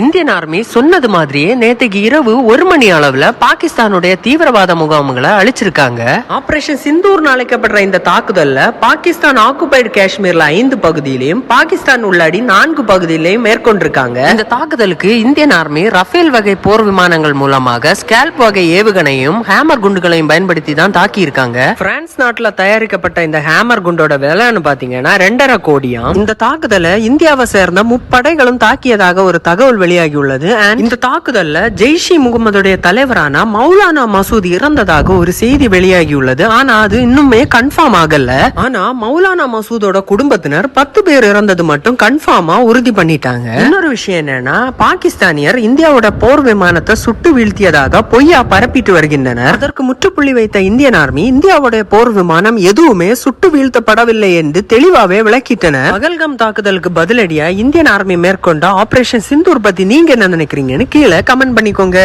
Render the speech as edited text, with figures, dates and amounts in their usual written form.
Indian army சொன்னது மாதிரியே நேற்றுக்கு இரவு 1 மணி அளவுல பாகிஸ்தானுடைய தீவிரவாத முகாம்களை அழிச்சிருக்காங்க. ஆபரேஷன் சிந்தூர் அழைக்கப்படுற இந்த தாக்குதல்ல பாகிஸ்தான் ஆக்குபைடு காஷ்மீர்ல 5 பகுதியிலையும் பாகிஸ்தான் உள்ளாடி 4 பகுதியிலையும் மேற்கொண்டிருக்காங்க. இந்த தாக்குதலுக்கு இந்தியன் ஆர்மி ரஃபேல் வகை போர் விமானங்கள் மூலமாக ஸ்கேல்ப் வகை ஏவுகணையும் ஹேமர் குண்டுகளையும் பயன்படுத்தி தான் தாக்கி இருக்காங்க. பிரான்ஸ் நாட்டுல தயாரிக்கப்பட்ட இந்த ஹேமர் குண்டோட விலைன்னு பாத்தீங்கன்னா 2.5 கோடியாம். இந்த தாக்குதலை இந்தியாவை சேர்ந்த முப்படைகளும் தாக்கியதாக ஒரு தகவல் வெளியாகியுள்ளது. இந்த தாக்குதல்ல ஜெய்ஷி முகமதுடைய தலைவரான மௌலானா மசூத் இறந்ததாக ஒரு செய்தி வெளியாகியுள்ளது. ஆனா அது இன்னுமே கன்ஃபார்ம் ஆகல. ஆனா மௌலானா மசூதோட குடும்பத்தினர் 10 பேர் இறந்தது மட்டும் கன்ஃபார்மா உறுதி பண்ணிட்டாங்க. இன்னொரு விஷயம் என்னன்னா, பாகிஸ்தானியர் இந்தியாவோட போர் விமானத்தை சுட்டு வீழ்த்தியதாக பொய்யா பரப்பிட்டு வருகின்றனர். அதற்கு முற்றுப்புள்ளி வைத்த இந்தியன் ஆர்மி இந்தியாவுடைய போர் விமானம் எதுவுமே சுட்டு வீழ்த்தப்படவில்லை என்று தெளிவாவே விளக்கிட்டனர். பகல்காம் தாக்குதலுக்கு பதிலடியா இந்தியன் ஆர்மி மேற்கொண்ட ஆபரேஷன் சிந்தூர் பத்தி நீங்க என்ன நினைக்கிறீங்கன்னு கீழே கமெண்ட் பண்ணிக்கோங்க.